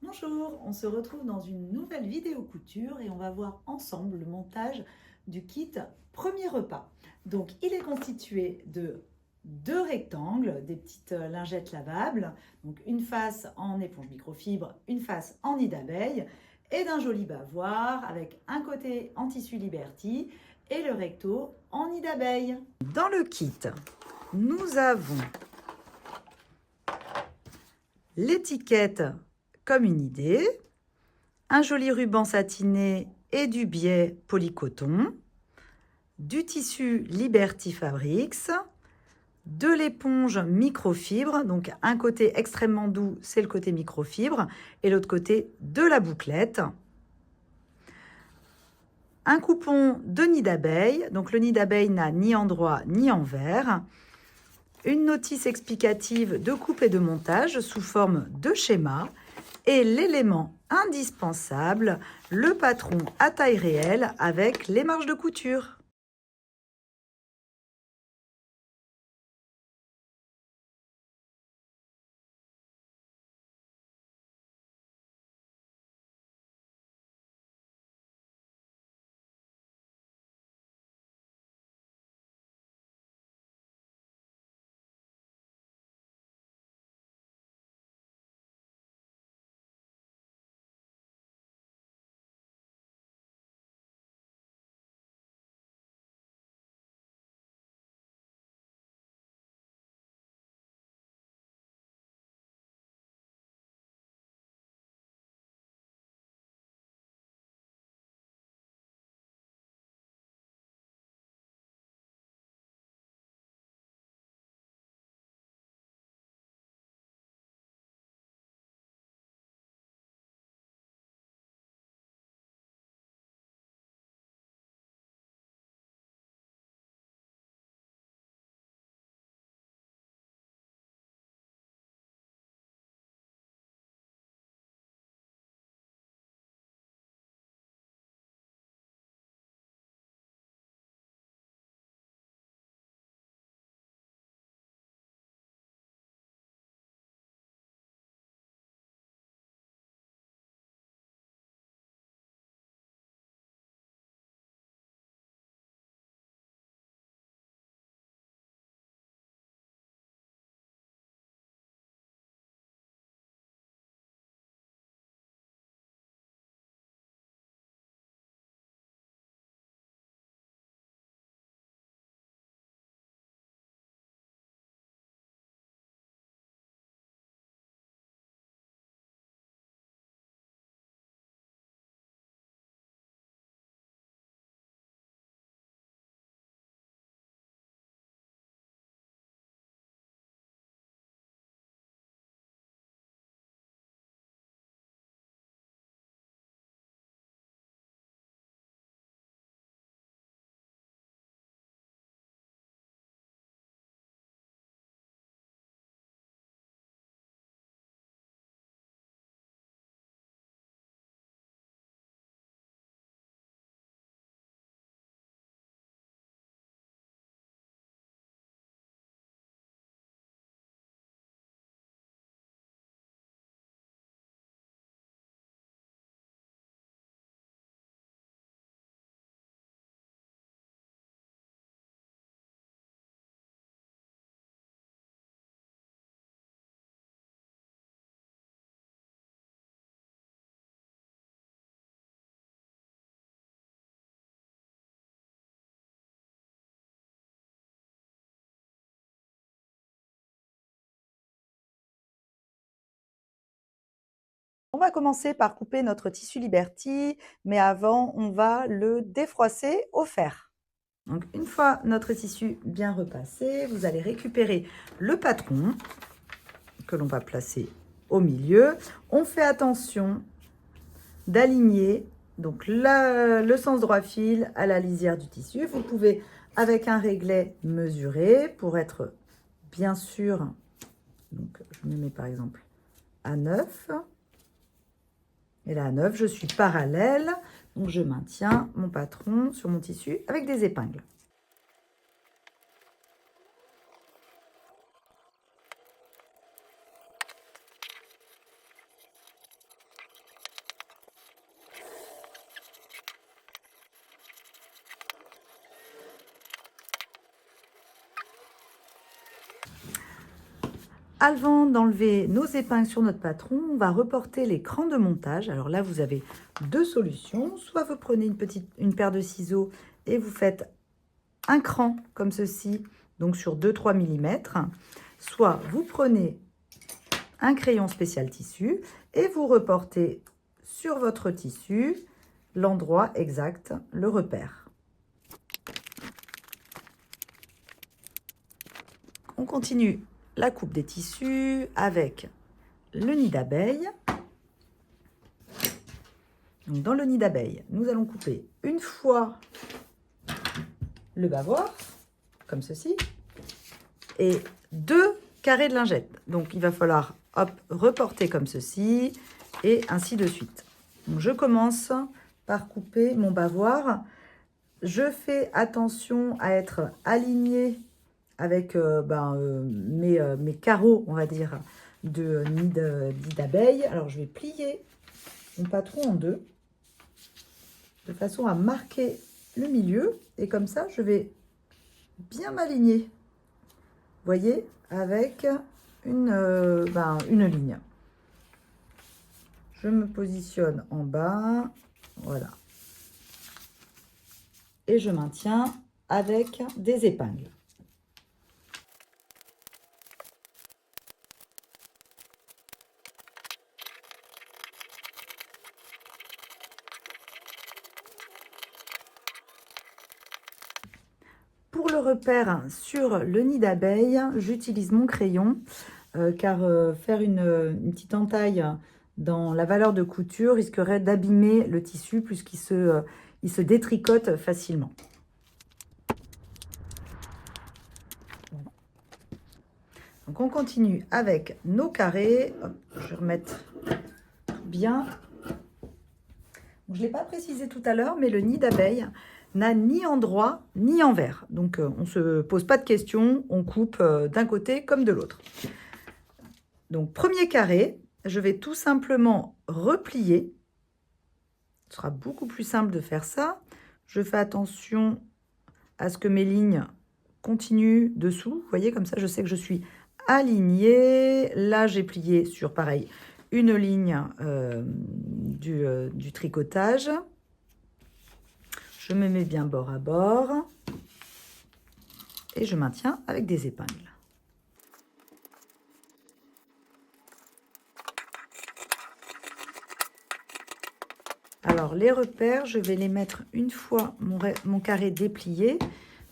Bonjour, on se retrouve dans une nouvelle vidéo couture et on va voir ensemble le montage du kit premier repas. Donc il est constitué de deux rectangles, des petites lingettes lavables, donc une face en éponge microfibre, une face en nid d'abeille et d'un joli bavoir avec un côté en tissu Liberty et le recto en nid d'abeille. Dans le kit, nous avons l'étiquette comme une idée, un joli ruban satiné et du biais polycoton, du tissu Liberty Fabrics, de l'éponge microfibre, donc un côté extrêmement doux, c'est le côté microfibre, et l'autre côté de la bouclette. Un coupon de nid d'abeille, donc le nid d'abeille n'a ni endroit ni envers. Une notice explicative de coupe et de montage sous forme de schéma. Et l'élément indispensable, le patron à taille réelle avec les marges de couture. On va commencer par couper notre tissu Liberty, mais avant, on va le défroisser au fer. Donc, une fois notre tissu bien repassé, vous allez récupérer le patron que l'on va placer au milieu. On fait attention d'aligner donc le sens droit fil à la lisière du tissu. Vous pouvez, avec un réglet, mesurer pour être bien sûr. Donc, je me mets par exemple à 9. Et là, à 9, je suis parallèle. Donc, je maintiens mon patron sur mon tissu avec des épingles. Avant d'enlever nos épingles sur notre patron, on va reporter les crans de montage. Alors là, vous avez deux solutions. Soit vous prenez une paire de ciseaux et vous faites un cran comme ceci, donc sur 2-3 mm. Soit vous prenez un crayon spécial tissu et vous reportez sur votre tissu l'endroit exact, le repère. On continue la coupe des tissus avec le nid d'abeille. Donc dans le nid d'abeille, nous allons couper une fois le bavoir, comme ceci, et 2 carrés de lingette. Donc il va falloir hop, reporter comme ceci, et ainsi de suite. Donc je commence par couper mon bavoir. Je fais attention à être alignée avec mes carreaux, on va dire, de nid d'abeille. Alors, je vais plier mon patron en deux, de façon à marquer le milieu. Et comme ça, je vais bien m'aligner, vous voyez, avec une ligne. Je me positionne en bas, voilà. Et je maintiens avec des épingles. Pour le repère sur le nid d'abeille, j'utilise mon crayon car faire une petite entaille dans la valeur de couture risquerait d'abîmer le tissu puisqu'il il se détricote facilement. Voilà. Donc on continue avec nos carrés. Hop, je vais remettre bien. Je ne l'ai pas précisé tout à l'heure, mais le nid d'abeille n'a ni endroit ni envers. Donc, on ne se pose pas de questions, on coupe d'un côté comme de l'autre. Donc, premier carré, je vais tout simplement replier. Ce sera beaucoup plus simple de faire ça. Je fais attention à ce que mes lignes continuent dessous. Vous voyez, comme ça, je sais que je suis alignée. Là, j'ai plié sur, pareil, une ligne du tricotage. Je me mets bien bord à bord et je maintiens avec des épingles. Alors, les repères, je vais les mettre une fois mon carré déplié,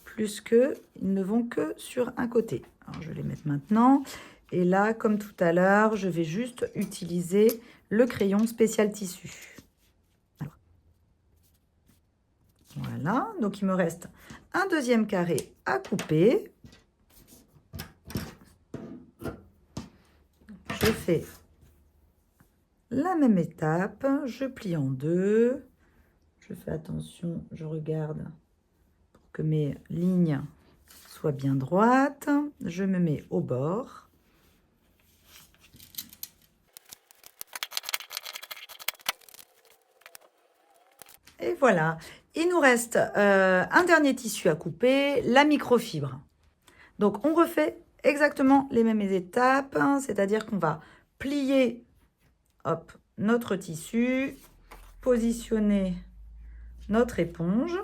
plus que ils ne vont que sur un côté. Alors, je vais les mettre maintenant. Et là, comme tout à l'heure, je vais juste utiliser le crayon spécial tissu. Voilà, donc il me reste un deuxième carré à couper. Je fais la même étape, je plie en deux. Je fais attention, je regarde pour que mes lignes soient bien droites. Je me mets au bord. Et voilà, il nous reste un dernier tissu à couper, la microfibre. Donc, on refait exactement les mêmes étapes, hein, c'est-à-dire qu'on va plier hop, notre tissu, positionner notre éponge.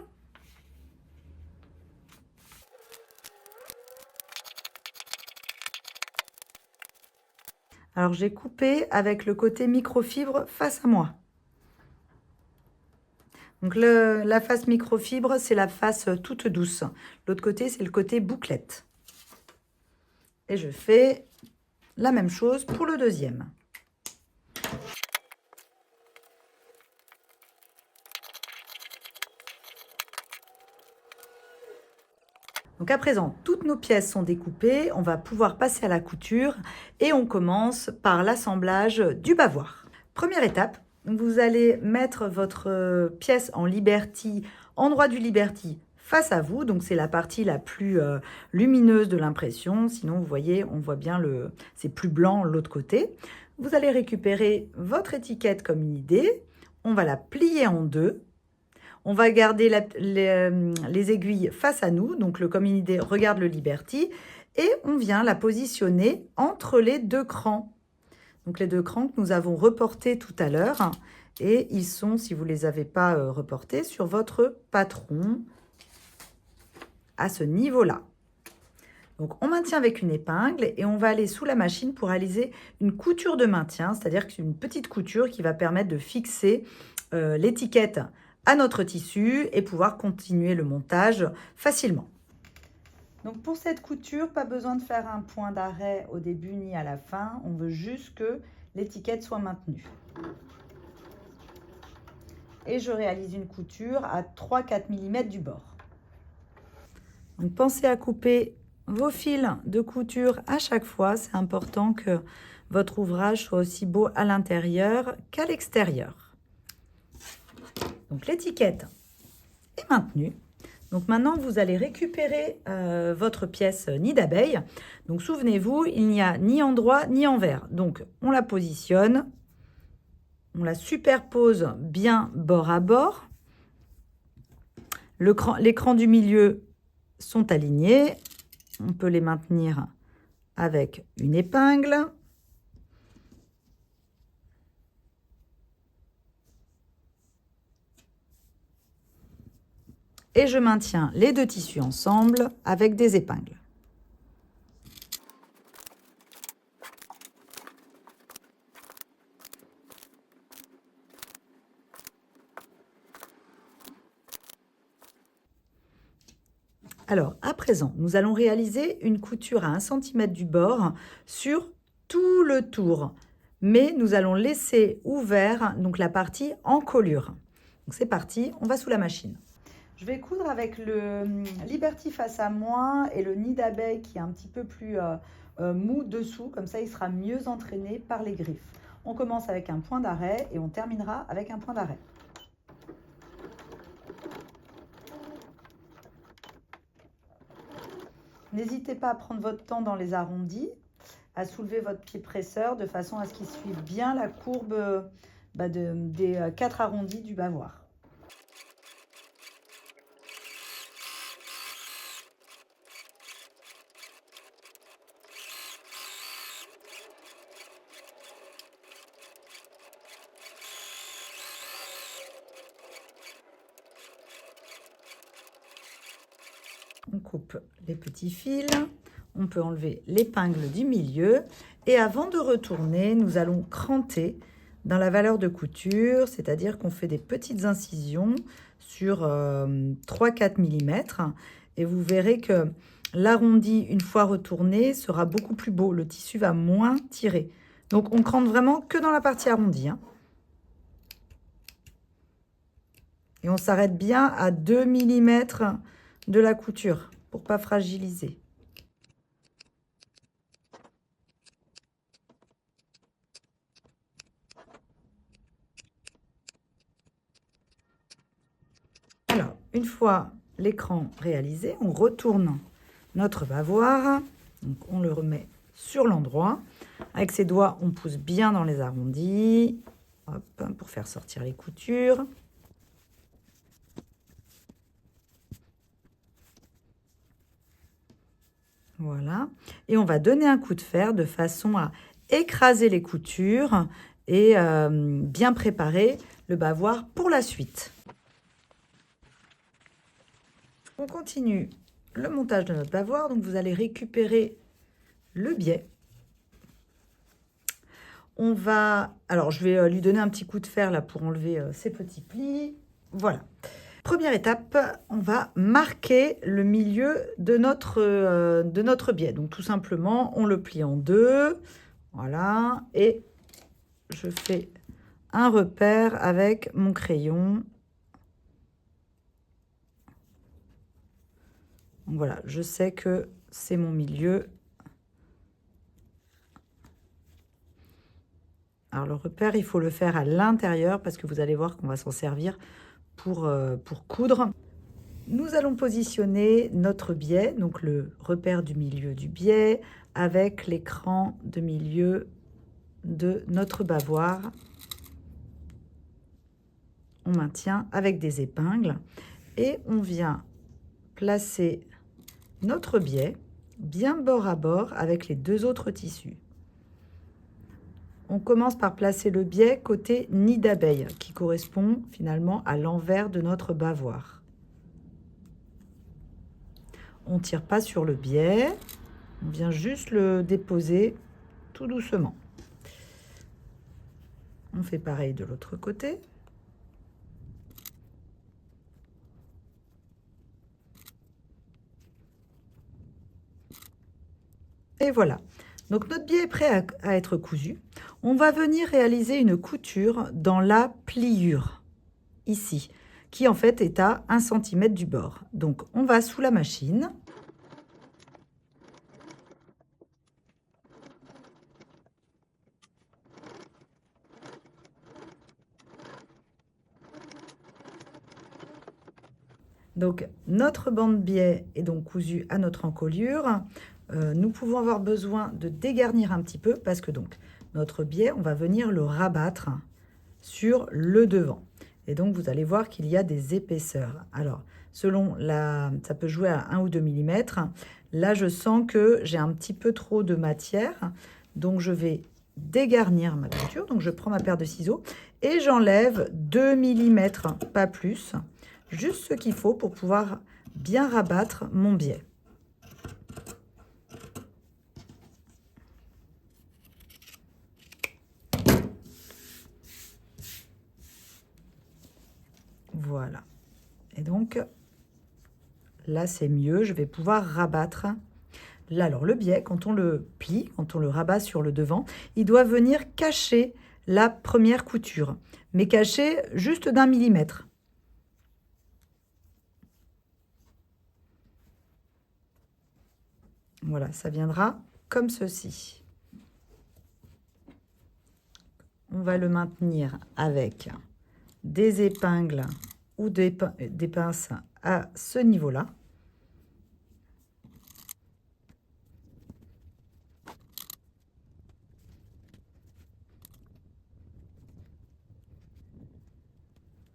Alors, j'ai coupé avec le côté microfibre face à moi. Donc, la face microfibre, c'est la face toute douce. L'autre côté, c'est le côté bouclette. Et je fais la même chose pour le deuxième. Donc à présent, toutes nos pièces sont découpées. On va pouvoir passer à la couture et on commence par l'assemblage du bavoir. Première étape, vous allez mettre votre pièce en liberty, endroit du liberty face à vous. Donc c'est la partie la plus lumineuse de l'impression. Sinon, vous voyez, on voit bien c'est plus blanc l'autre côté. Vous allez récupérer votre étiquette comme une idée. On va la plier en deux. On va garder les aiguilles face à nous, donc le comme une idée regarde le liberty, et on vient la positionner entre les deux crans. Donc les deux crans que nous avons reportés tout à l'heure et ils sont, si vous ne les avez pas reportés, sur votre patron à ce niveau-là. Donc on maintient avec une épingle et on va aller sous la machine pour réaliser une couture de maintien, c'est-à-dire que c'est une petite couture qui va permettre de fixer l'étiquette à notre tissu et pouvoir continuer le montage facilement. Donc pour cette couture, pas besoin de faire un point d'arrêt au début ni à la fin. On veut juste que l'étiquette soit maintenue. Et je réalise une couture à 3-4 mm du bord. Donc pensez à couper vos fils de couture à chaque fois. C'est important que votre ouvrage soit aussi beau à l'intérieur qu'à l'extérieur. Donc l'étiquette est maintenue. Donc maintenant, vous allez récupérer votre pièce nid d'abeille. Donc souvenez-vous, il n'y a ni endroit ni envers. Donc on la positionne, on la superpose bien bord à bord. L'écran du milieu sont alignés. On peut les maintenir avec une épingle. Et je maintiens les deux tissus ensemble avec des épingles. Alors, à présent, nous allons réaliser une couture à 1 cm du bord sur tout le tour. Mais nous allons laisser ouvert donc la partie encolure. Donc c'est parti, on va sous la machine. Je vais coudre avec le Liberty face à moi et le nid d'abeille qui est un petit peu plus mou dessous. Comme ça, il sera mieux entraîné par les griffes. On commence avec un point d'arrêt et on terminera avec un point d'arrêt. N'hésitez pas à prendre votre temps dans les arrondis, à soulever votre pied presseur de façon à ce qu'il suive bien la courbe des 4 arrondis du bavoir. On coupe les petits fils, on peut enlever l'épingle du milieu et avant de retourner, nous allons cranter dans la valeur de couture, c'est-à-dire qu'on fait des petites incisions sur 3-4 mm et vous verrez que l'arrondi, une fois retourné, sera beaucoup plus beau. Le tissu va moins tirer. Donc, on crante vraiment que dans la partie arrondie. Hein. Et on s'arrête bien à 2 mm de la couture pour pas fragiliser. Alors, une fois l'écran réalisé, on retourne notre bavoir. Donc, on le remet sur l'endroit. Avec ses doigts, on pousse bien dans les arrondis. Hop, pour faire sortir les coutures. Voilà. Et on va donner un coup de fer de façon à écraser les coutures et bien préparer le bavoir pour la suite. On continue le montage de notre bavoir. Donc, vous allez récupérer le biais. On va... Alors, je vais lui donner un petit coup de fer là pour enlever ces petits plis. Voilà. Première étape, on va marquer le milieu de notre biais. Donc, tout simplement, on le plie en deux. Voilà. Et je fais un repère avec mon crayon. Donc, voilà, je sais que c'est mon milieu. Alors, le repère, il faut le faire à l'intérieur parce que vous allez voir qu'on va s'en servir pour coudre. Nous allons positionner notre biais, donc le repère du milieu du biais, avec l'écran de milieu de notre bavoir. On maintient avec des épingles et on vient placer notre biais bien bord à bord avec les deux autres tissus. On commence par placer le biais côté nid d'abeille, qui correspond finalement à l'envers de notre bavoir. On ne tire pas sur le biais, on vient juste le déposer tout doucement. On fait pareil de l'autre côté. Et voilà. Donc notre biais est prêt à être cousu. On va venir réaliser une couture dans la pliure, ici, qui en fait est à 1 cm du bord. Donc on va sous la machine. Donc notre bande biais est donc cousue à notre encolure. Nous pouvons avoir besoin de dégarnir un petit peu parce que donc notre biais, on va venir le rabattre sur le devant. Et donc vous allez voir qu'il y a des épaisseurs. Alors selon ça peut jouer à 1 ou 2 mm. Là je sens que j'ai un petit peu trop de matière. Donc je vais dégarnir ma couture. Donc je prends ma paire de ciseaux et j'enlève 2 mm, pas plus. Juste ce qu'il faut pour pouvoir bien rabattre mon biais. Voilà. Et donc, là, c'est mieux. Je vais pouvoir rabattre. Là, alors, le biais, quand on le plie, quand on le rabat sur le devant, il doit venir cacher la première couture, mais cacher juste d'1 millimètre. Voilà, ça viendra comme ceci. On va le maintenir avec des épingles ou des pinces à ce niveau-là.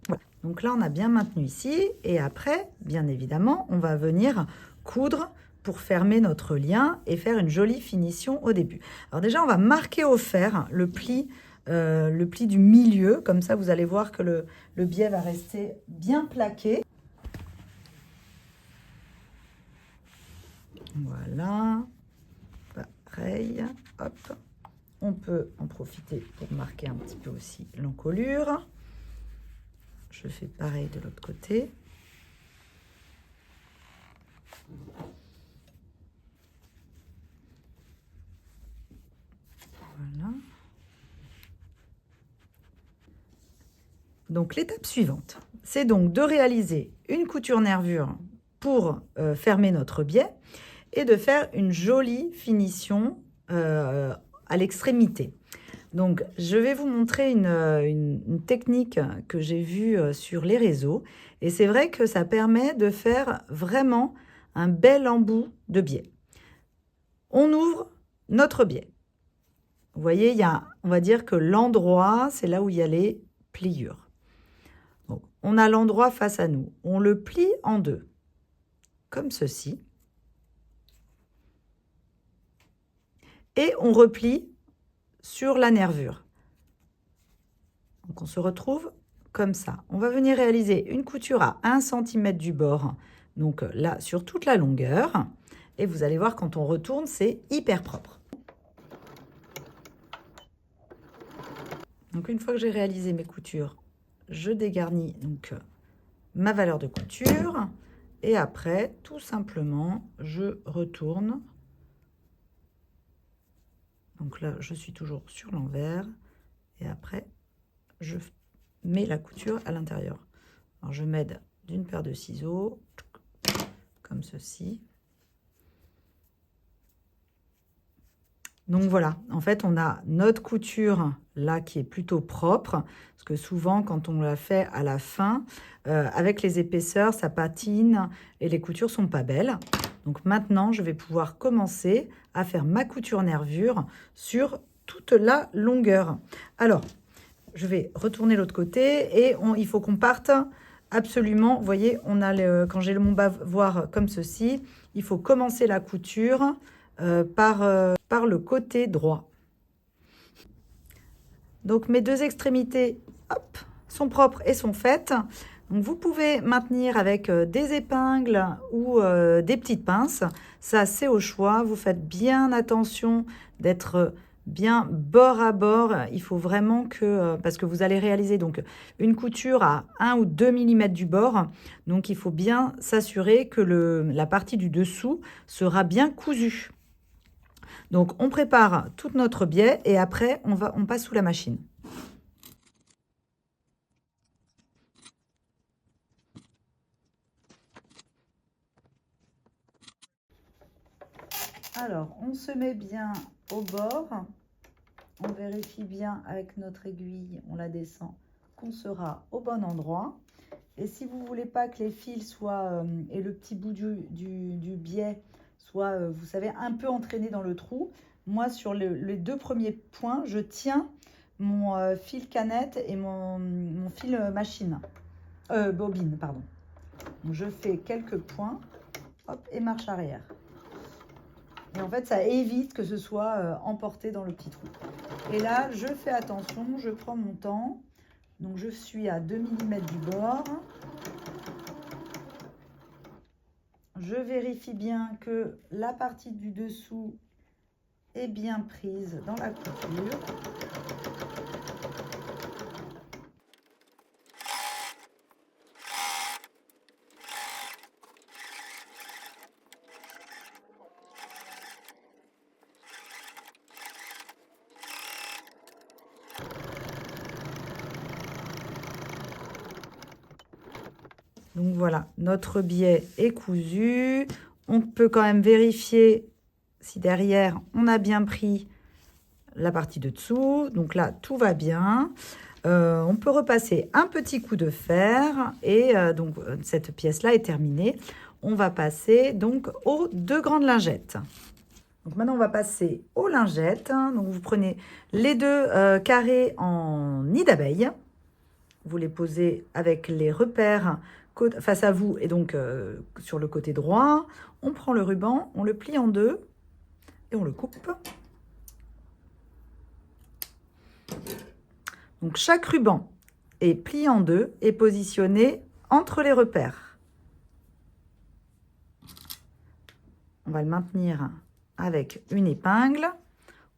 Voilà. Donc là, on a bien maintenu ici. Et après, bien évidemment, on va venir coudre pour fermer notre lien et faire une jolie finition au début. Alors déjà, on va marquer au fer le pli du milieu. Comme ça, vous allez voir que le biais va rester bien plaqué. Voilà. Pareil. Hop. On peut en profiter pour marquer un petit peu aussi l'encolure. Je fais pareil de l'autre côté. Voilà. Donc l'étape suivante, c'est donc de réaliser une couture nervure pour fermer notre biais et de faire une jolie finition à l'extrémité. Donc je vais vous montrer une technique que j'ai vue sur les réseaux et c'est vrai que ça permet de faire vraiment un bel embout de biais. On ouvre notre biais. Vous voyez, il y a, on va dire que l'endroit, c'est là où il y a les pliures. Donc, on a l'endroit face à nous. On le plie en deux, comme ceci. Et on replie sur la nervure. Donc, on se retrouve comme ça. On va venir réaliser une couture à 1 cm du bord. Donc là, sur toute la longueur. Et vous allez voir, quand on retourne, c'est hyper propre. Donc, une fois que j'ai réalisé mes coutures, je dégarnis donc ma valeur de couture. Et après, tout simplement, je retourne. Donc là, je suis toujours sur l'envers. Et après, je mets la couture à l'intérieur. Alors, je m'aide d'une paire de ciseaux, comme ceci. Donc voilà, en fait, on a notre couture là qui est plutôt propre, parce que souvent, quand on la fait à la fin, avec les épaisseurs, ça patine et les coutures sont pas belles. Donc maintenant, je vais pouvoir commencer à faire ma couture nervure sur toute la longueur. Alors, je vais retourner l'autre côté et il faut qu'on parte absolument, vous voyez, on a quand j'ai mon bavoir comme ceci, il faut commencer la couture par le côté droit. Donc mes deux extrémités, hop, sont propres et sont faites. Donc vous pouvez maintenir avec des épingles ou des petites pinces. Ça, c'est au choix. Vous faites bien attention d'être bien bord à bord. Il faut vraiment que, parce que vous allez réaliser donc une couture à 1 ou 2 mm du bord. Donc il faut bien s'assurer que la partie du dessous sera bien cousue. Donc on prépare tout notre biais et après on passe sous la machine. Alors, on se met bien au bord. On vérifie bien avec notre aiguille, on la descend, qu'on sera au bon endroit. Et si vous ne voulez pas que les fils soient, et le petit bout du biais soit, vous savez, un peu entraîné dans le trou, moi, sur les deux premiers points, je tiens mon fil canette et mon fil machine, bobine, pardon. Donc, je fais quelques points, hop, et marche arrière. Et en fait, ça évite que ce soit emporté dans le petit trou. Et là, je fais attention, je prends mon temps. Donc, je suis à 2 mm du bord. Je vérifie bien que la partie du dessous est bien prise dans la couture. Donc voilà, notre biais est cousu. On peut quand même vérifier si derrière on a bien pris la partie de dessous. Donc là, tout va bien. On peut repasser un petit coup de fer et donc cette pièce-là est terminée. On va passer donc aux deux grandes lingettes. Donc maintenant, on va passer aux lingettes. Donc vous prenez les deux carrés en nid d'abeille. Vous les posez avec les repères face à vous et donc sur le côté droit. On prend le ruban, on le plie en deux et on le coupe. Donc chaque ruban est plié en deux et positionné entre les repères. On va le maintenir avec une épingle.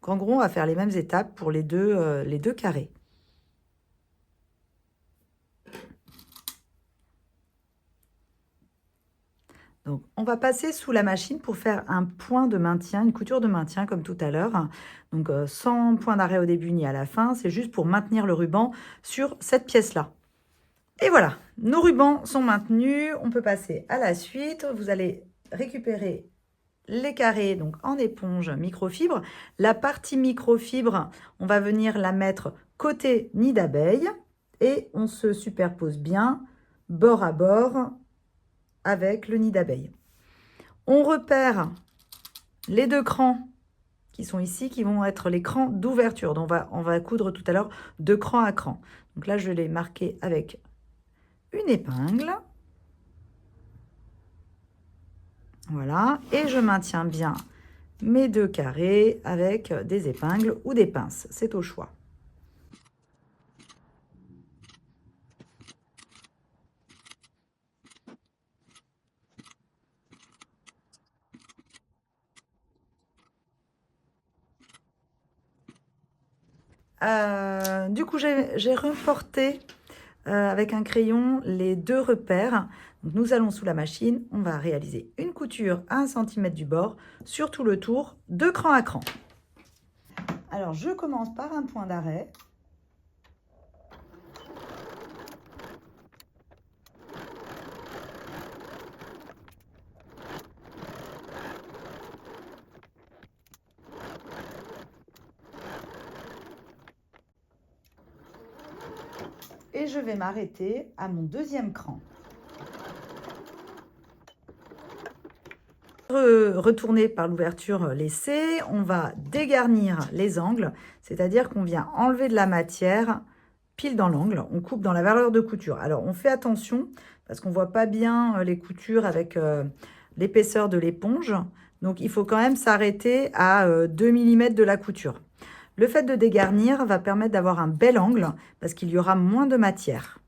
Donc, en gros, on va faire les mêmes étapes pour les deux carrés. Donc, on va passer sous la machine pour faire un point de maintien, une couture de maintien comme tout à l'heure. Donc, sans point d'arrêt au début ni à la fin, c'est juste pour maintenir le ruban sur cette pièce-là. Et voilà, nos rubans sont maintenus. On peut passer à la suite. Vous allez récupérer les carrés donc en éponge microfibre. La partie microfibre, on va venir la mettre côté nid d'abeille et on se superpose bien bord à bord avec le nid d'abeille. On repère les deux crans qui sont ici, qui vont être les crans d'ouverture. Donc on va coudre tout à l'heure de cran à cran. Donc là, je vais les marquer avec une épingle. Voilà, et je maintiens bien mes deux carrés avec des épingles ou des pinces. C'est au choix. Du coup, j'ai reporté avec un crayon les deux repères. Donc, nous allons sous la machine, on va réaliser une couture à 1 cm du bord sur tout le tour de cran à cran. Alors, je commence par un point d'arrêt. Et je vais m'arrêter à mon deuxième cran. Retourner par l'ouverture laissée, on va dégarnir les angles, c'est-à-dire qu'on vient enlever de la matière pile dans l'angle. On coupe dans la valeur de couture. Alors, on fait attention parce qu'on ne voit pas bien les coutures avec l'épaisseur de l'éponge. Donc, il faut quand même s'arrêter à 2 mm de la couture. Le fait de dégarnir va permettre d'avoir un bel angle parce qu'il y aura moins de matière.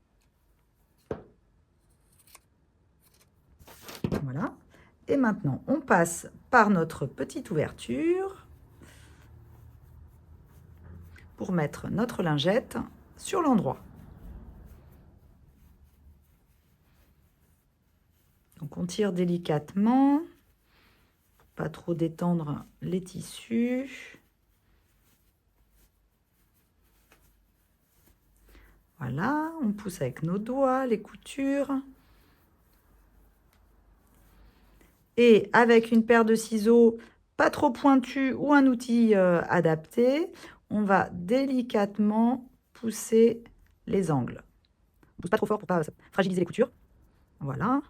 Voilà. Et maintenant, on passe par notre petite ouverture pour mettre notre lingette sur l'endroit. Donc, on tire délicatement, pour pas trop détendre les tissus. Voilà, on pousse avec nos doigts les coutures. Et avec une paire de ciseaux pas trop pointus ou un outil adapté, on va délicatement pousser les angles. On pousse pas trop fort pour pas fragiliser les coutures. Voilà.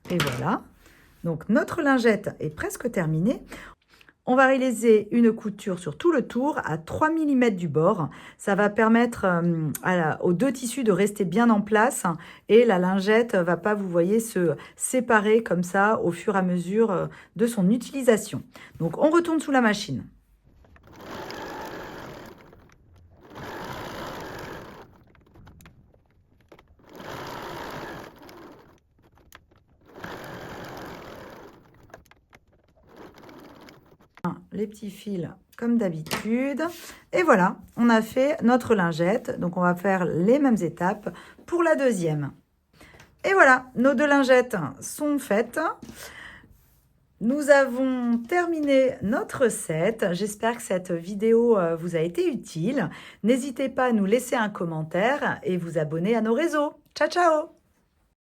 Et voilà. Donc notre lingette est presque terminée. On va réaliser une couture sur tout le tour à 3 mm du bord. Ça va permettre aux deux tissus de rester bien en place et la lingette va pas, vous voyez, se séparer comme ça au fur et à mesure de son utilisation. Donc on retourne sous la machine. Les petits fils comme d'habitude. Et voilà, on a fait notre lingette. Donc, on va faire les mêmes étapes pour la deuxième. Et voilà, nos deux lingettes sont faites. Nous avons terminé notre recette. J'espère que cette vidéo vous a été utile. N'hésitez pas à nous laisser un commentaire et vous abonner à nos réseaux. Ciao, ciao!